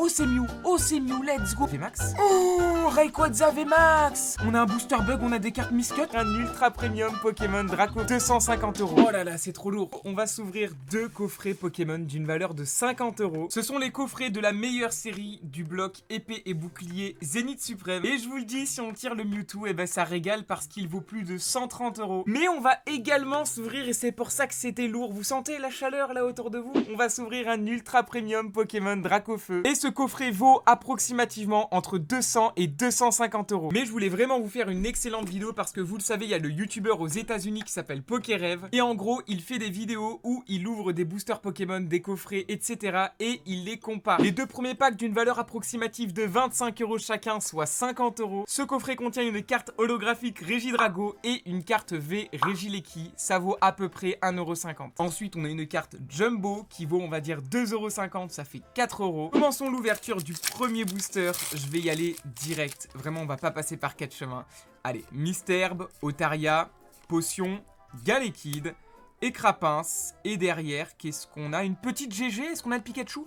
Oh c'est Mew, let's go. VMAX. Oh Rayquaza VMAX. On a un booster bug, on a des cartes Miscut. Un ultra premium Pokémon Draco, 250 €. Oh là là, c'est trop lourd. On va s'ouvrir 2 coffrets Pokémon d'une valeur de 50 €. Ce sont les coffrets de la meilleure série du bloc épée et bouclier Zénith Suprême. Et je vous le dis, si on tire le Mewtwo, eh ben ça régale parce qu'il vaut plus de 130 €. Mais on va également s'ouvrir, et c'est pour ça que c'était lourd. Vous sentez la chaleur là autour de vous? On va s'ouvrir un ultra premium Pokémon Dracofeu. Et ce coffret vaut approximativement entre 200 et 250 €. Mais je voulais vraiment vous faire une excellente vidéo parce que vous le savez, il y a le youtubeur aux États-Unis qui s'appelle Pokérêve. Et en gros, il fait des vidéos où il ouvre des boosters Pokémon, des coffrets, etc. Et il les compare. Les 2 premiers packs d'une valeur approximative de 25 € chacun, soit 50 €. Ce coffret contient une carte holographique Regidrago et une carte V Regileki. Ça vaut à peu près 1,50 €. Ensuite, on a une carte Jumbo qui vaut, on va dire, 2,50 €. Ça fait 4 €. Commençons l'ouverture du premier booster. Je vais y aller direct. Vraiment, on va pas passer par 4 chemins. Allez, Mistelb, Otaria, Potion, Galekid, Écrapince. Et derrière, qu'est-ce qu'on a? Une petite GG? Est-ce qu'on a le Pikachu?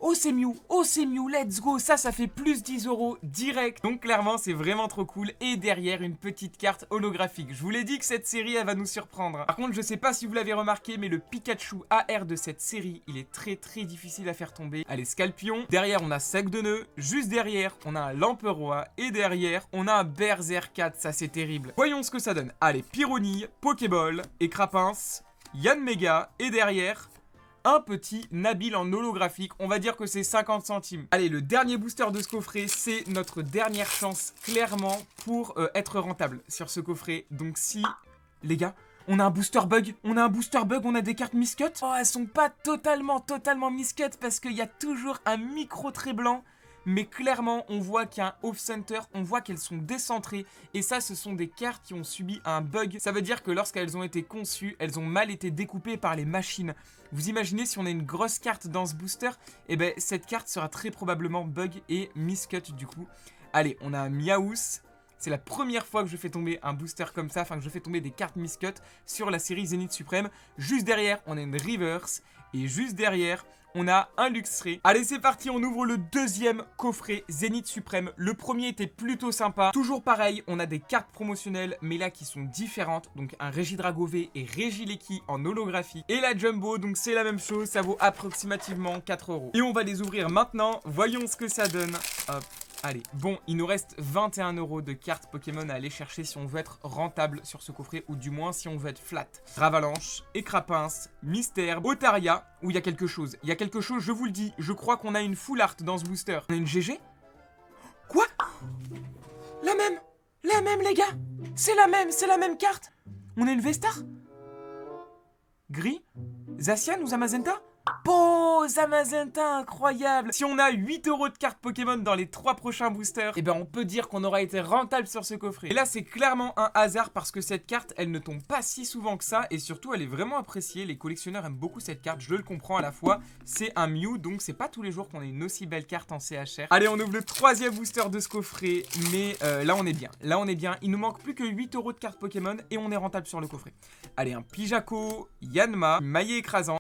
Oh c'est Mew, let's go. Ça fait plus 10 € direct. Donc clairement c'est vraiment trop cool. Et derrière une petite carte holographique. Je vous l'ai dit que cette série elle va nous surprendre. Par contre je sais pas si vous l'avez remarqué, mais le Pikachu AR de cette série, il est très difficile à faire tomber. Allez, Scalpion. Derrière on a Sac de Nœud. Juste derrière on a un Lamperoy. Et derrière on a un Berserker. Ça c'est terrible. Voyons ce que ça donne. Allez, Pyronille, Pokéball, Écrapince, Yanmega. Et derrière un petit Nabil en holographique, on va dire que c'est 50 centimes. Allez, le dernier booster de ce coffret, c'est notre dernière chance, clairement, pour être rentable sur ce coffret. Donc si, les gars, on a un booster bug, on a des cartes Miscut. Oh, elles sont pas totalement Miscut parce qu'il y a toujours un micro trait blanc. Mais clairement, on voit qu'il y a un off-center, on voit qu'elles sont décentrées. Et ça, ce sont des cartes qui ont subi un bug. Ça veut dire que lorsqu'elles ont été conçues, elles ont mal été découpées par les machines. Vous imaginez si on a une grosse carte dans ce booster, eh ben cette carte sera très probablement bug et miscut du coup. Allez, on a un Miaous. C'est la première fois que je fais tomber un booster comme ça, enfin que je fais tomber des cartes miscut sur la série Zénith Suprême. Juste derrière, on a une Reverse. Et juste derrière, on a un Luxray. Allez, c'est parti, on ouvre le deuxième coffret Zénith Suprême. Le premier était plutôt sympa. Toujours pareil, on a des cartes promotionnelles, mais là qui sont différentes. Donc un Regidrago V et Regileki en holographie. Et la Jumbo, donc c'est la même chose, ça vaut approximativement 4 €. Et on va les ouvrir maintenant. Voyons ce que ça donne. Hop. Allez, bon, il nous reste 21 € de cartes Pokémon à aller chercher si on veut être rentable sur ce coffret, ou du moins si on veut être flat. Ravalanche, Écrapince, Mistelb, Otaria, où il y a quelque chose. Il y a quelque chose, je vous le dis, je crois qu'on a une full art dans ce booster. On a une GG? Quoi? La même les gars. C'est la même carte. On a une Vestar? Gris? Zacian ou Zamazenta? Oh, Zamazenta, incroyable. Si on a 8 € de cartes Pokémon dans les 3 prochains boosters, eh ben on peut dire qu'on aura été rentable sur ce coffret. Et là c'est clairement un hasard parce que cette carte elle ne tombe pas si souvent que ça. Et surtout elle est vraiment appréciée, les collectionneurs aiment beaucoup cette carte. Je le comprends à la fois, c'est un Mew, donc c'est pas tous les jours qu'on a une aussi belle carte en CHR. Allez, on ouvre le 3e booster de ce coffret. Mais là on est bien, il nous manque plus que 8 € de cartes Pokémon et on est rentable sur le coffret. Allez, un Pijaco, Yanma, Maillet écrasant.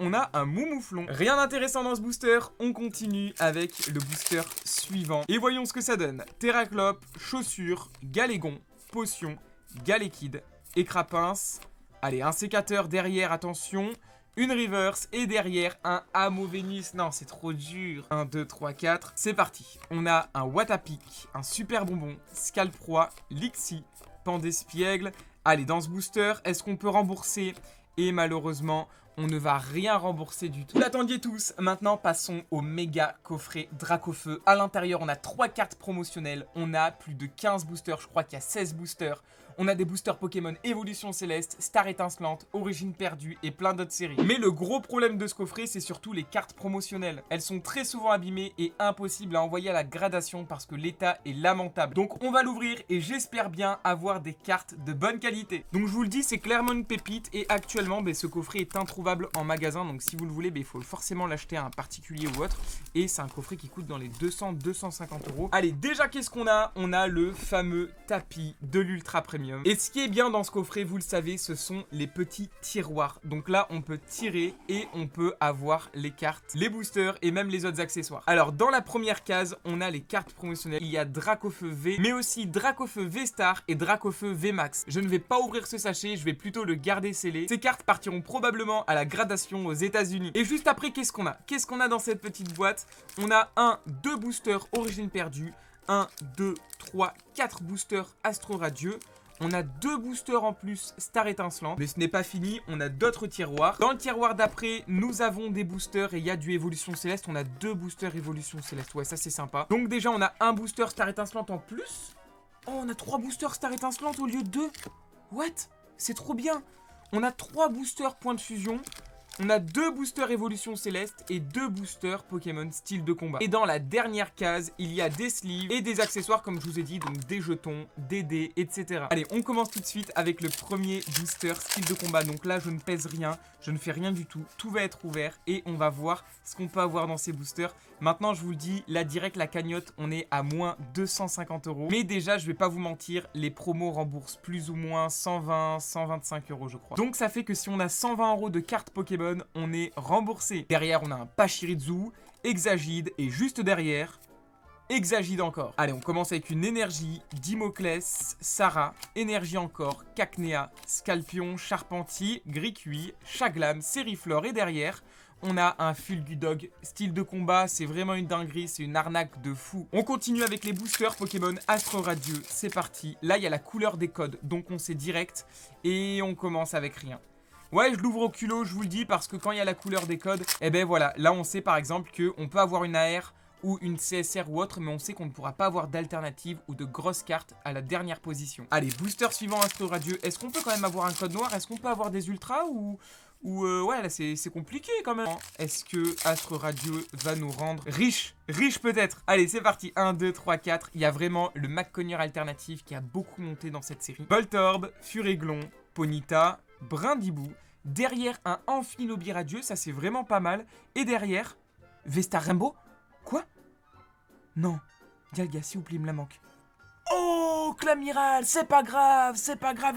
On a un Moumouflon. Rien d'intéressant dans ce booster. On continue avec le booster suivant. Et voyons ce que ça donne. Terraclope, Chaussure, Galégon, Potion, Galekid, Écrapince. Allez, un sécateur derrière, attention. Une Reverse et derrière un Amovenus. Non, c'est trop dur. 1, 2, 3, 4. C'est parti. On a un Watapic, un Super Bonbon, Scalproy, Lixie, Pandespiègle. Allez, dans ce booster, est-ce qu'on peut rembourser? Et malheureusement, on ne va rien rembourser du tout. Vous l'attendiez tous. Maintenant, passons au méga coffret Dracofeu. À l'intérieur, on a 3 cartes promotionnelles. On a plus de 15 boosters. Je crois qu'il y a 16 boosters. On a des boosters Pokémon Évolution Céleste, Star Étincelante, Origine Perdue et plein d'autres séries. Mais le gros problème de ce coffret, c'est surtout les cartes promotionnelles. Elles sont très souvent abîmées et impossibles à envoyer à la gradation parce que l'état est lamentable. Donc on va l'ouvrir et j'espère bien avoir des cartes de bonne qualité. Donc je vous le dis, c'est clairement une pépite et actuellement, ce coffret est introuvable en magasin. Donc si vous le voulez, il faut forcément l'acheter à un particulier ou autre. Et c'est un coffret qui coûte dans les 200-250 €. Allez, déjà qu'est-ce qu'on a? On a le fameux tapis de l'Ultra Premium. premium. Et ce qui est bien dans ce coffret, vous le savez, ce sont les petits tiroirs. Donc là, on peut tirer et on peut avoir les cartes, les boosters et même les autres accessoires. Alors, dans la première case, on a les cartes promotionnelles. Il y a Dracofeu V, mais aussi Dracofeu V-Star et Dracofeu V-Max. Je ne vais pas ouvrir ce sachet, je vais plutôt le garder scellé. Ces cartes partiront probablement à la gradation aux États-Unis. Et juste après, qu'est-ce qu'on a? Qu'est-ce qu'on a dans cette petite boîte? On a 2 boosters Origine Perdue, 1, 2, 3, 4 boosters Astro Radieux. On a 2 boosters en plus Star Étincelant. Mais ce n'est pas fini, on a d'autres tiroirs. Dans le tiroir d'après, nous avons des boosters et il y a du Évolution Céleste. On a 2 boosters Évolution Céleste. Ouais, ça c'est sympa. Donc déjà, on a un booster Star Étincelante en plus. Oh, on a 3 boosters Star Étincelante au lieu de 2. What? C'est trop bien. On a 3 boosters Point de Fusion. On a 2 boosters Évolution Céleste et 2 boosters Pokémon style de combat. Et dans la dernière case, il y a des sleeves et des accessoires comme je vous ai dit, donc des jetons, des dés, etc. Allez, on commence tout de suite avec le premier booster style de combat. Donc là, je ne pèse rien, je ne fais rien du tout. Tout va être ouvert et on va voir ce qu'on peut avoir dans ces boosters. Maintenant, je vous le dis, là, direct, la cagnotte, on est à moins 250 €. Mais déjà, je vais pas vous mentir, les promos remboursent plus ou moins 120, 125 €, je crois. Donc, ça fait que si on a 120 € de cartes Pokémon, on est remboursé. Derrière, on a un Pachirisu, Exagide et juste derrière, Exagide encore. Allez, on commence avec une énergie, Dimoclès, Sarah, énergie encore, Cacnea, Scalpion, Charpentier, Gricui, Chaglam, Sériflore et derrière, on a un Fulgudog style de combat, c'est vraiment une dinguerie, c'est une arnaque de fou. On continue avec les boosters Pokémon Astro Radieux, c'est parti. Là, il y a la couleur des codes, donc on sait direct et on commence avec rien. Ouais, je l'ouvre au culot, je vous le dis, parce que quand il y a la couleur des codes, eh ben voilà, là on sait par exemple qu'on peut avoir une AR ou une CSR ou autre, mais on sait qu'on ne pourra pas avoir d'alternative ou de grosses cartes à la dernière position. Allez, booster suivant Astro Radieux, est-ce qu'on peut quand même avoir un code noir? Est-ce qu'on peut avoir des ultras ou ouais, là c'est compliqué quand même. Est-ce que Astro Radieux va nous rendre riche? Riche peut-être. Allez, c'est parti. 1, 2, 3, 4. Il y a vraiment le McConnier alternatif qui a beaucoup monté dans cette série. Voltorb, Furéglon, Ponyta, Brindibou. Derrière, un Amphilobi Radieux, ça c'est vraiment pas mal. Et derrière, Vestar Rainbow. Quoi? Non. Dialga, s'il vous plaît, il me la manque. Oh, Clamiral, c'est pas grave,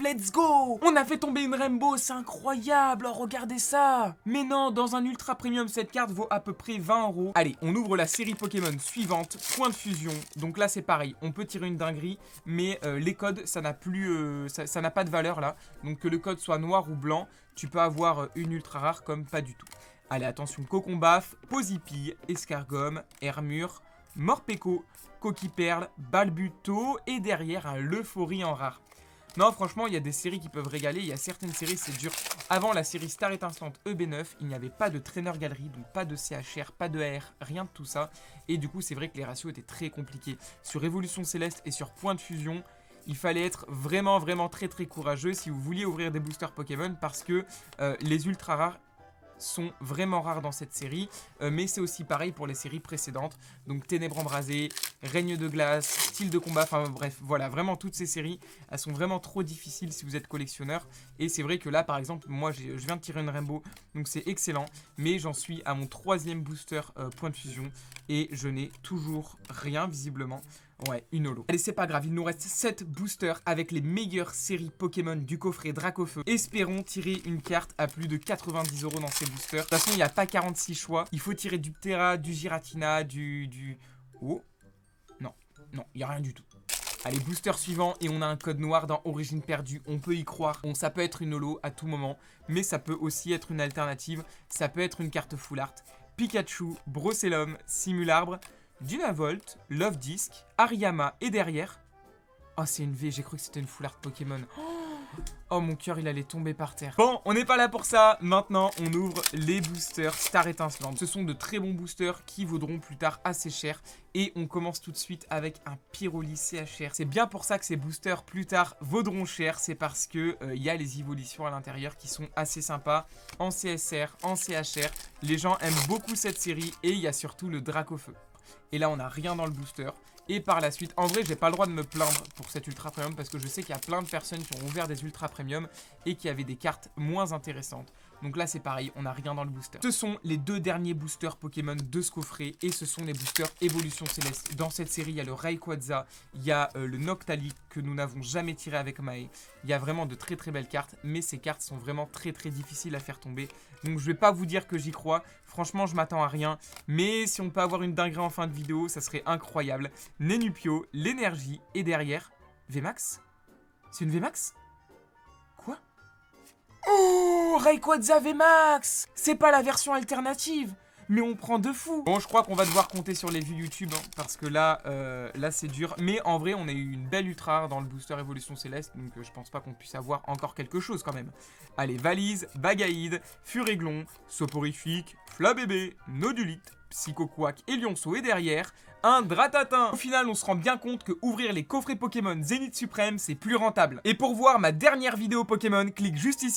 let's go. On a fait tomber une Rainbow, c'est incroyable, oh, regardez ça. Mais non, dans un Ultra Premium, cette carte vaut à peu près 20 €. Allez, on ouvre la série Pokémon suivante, Point de Fusion. Donc là, c'est pareil, on peut tirer une dinguerie, mais les codes, ça n'a plus, ça n'a pas de valeur là. Donc que le code soit noir ou blanc, tu peux avoir une ultra rare comme pas du tout. Allez, attention, Cocombaf, Posipille, Escargome, Hermure, Morpeko, Coquille-Perle, Balbuto et derrière un Leuphorie en rare. Non, franchement, il y a des séries qui peuvent régaler. Il y a certaines séries, c'est dur. Avant la série Star Étincelante EB9, il n'y avait pas de trainer galerie, donc pas de CHR, pas de AR, rien de tout ça. Et du coup, c'est vrai que les ratios étaient très compliqués. Sur Évolution Céleste et sur Point de Fusion, il fallait être vraiment, vraiment très, très courageux si vous vouliez ouvrir des boosters Pokémon parce que les ultra rares sont vraiment rares dans cette série, mais c'est aussi pareil pour les séries précédentes, donc Ténèbres Embrasées, Règne de Glace, Style de Combat, enfin bref, voilà, vraiment toutes ces séries, elles sont vraiment trop difficiles si vous êtes collectionneur, et c'est vrai que là par exemple, moi je viens de tirer une Rainbow, donc c'est excellent, mais j'en suis à mon 3e booster Point de Fusion, et je n'ai toujours rien visiblement. Ouais, une holo. Allez, c'est pas grave, il nous reste 7 boosters avec les meilleures séries Pokémon du coffret Dracofeu. Espérons tirer une carte à plus de 90 € dans ces boosters. De toute façon, il n'y a pas 46 choix. Il faut tirer du Ptera, du Giratina, du... Oh, non, il n'y a rien du tout. Allez, booster suivant, et on a un code noir dans Origine Perdue, on peut y croire. Bon, ça peut être une holo à tout moment, mais ça peut aussi être une alternative. Ça peut être une carte full art. Pikachu, Brossellum, Simularbre, Dunavolt, Love Disc, Ariama et derrière... Oh, c'est une V, j'ai cru que c'était une full art Pokémon. Oh, mon cœur, il allait tomber par terre. Bon, on n'est pas là pour ça. Maintenant, on ouvre les boosters Star Étincelante. Ce sont de très bons boosters qui vaudront plus tard assez cher. Et on commence tout de suite avec un Pyroli CHR. C'est bien pour ça que ces boosters plus tard vaudront cher. C'est parce que il y a les évolutions à l'intérieur qui sont assez sympas. En CSR, en CHR. Les gens aiment beaucoup cette série. Et il y a surtout le Dracofeu. Et là, on n'a rien dans le booster. Et par la suite, en vrai, j'ai pas le droit de me plaindre pour cet ultra premium parce que je sais qu'il y a plein de personnes qui ont ouvert des ultra premium et qui avaient des cartes moins intéressantes. Donc là, c'est pareil, on n'a rien dans le booster. Ce sont les 2 derniers boosters Pokémon de ce coffret et ce sont les boosters Évolution Céleste. Dans cette série, il y a le Rayquaza, il y a le Noctali que nous n'avons jamais tiré avec Mae. Il y a vraiment de très très belles cartes, mais ces cartes sont vraiment très très difficiles à faire tomber. Donc je vais pas vous dire que j'y crois, franchement je m'attends à rien, mais si on peut avoir une dinguerie en fin de vidéo, ça serait incroyable. Nenupio, l'énergie, et derrière, VMAX? C'est une VMAX? Quoi? Oh, Rayquaza VMAX! C'est pas la version alternative! Mais on prend de fou. Bon, je crois qu'on va devoir compter sur les vues YouTube, hein, parce que là, là c'est dur. Mais en vrai, on a eu une belle ultra rare dans le booster Évolution Céleste, donc je pense pas qu'on puisse avoir encore quelque chose quand même. Allez, Valise, Bagaïde, Furéglon, Soporifique, Flabébé, Nodulite, Psychoquack et Lionceau et derrière, un Dratatin. Au final, on se rend bien compte que ouvrir les coffrets Pokémon Zénith Suprême, c'est plus rentable. Et pour voir ma dernière vidéo Pokémon, clique juste ici.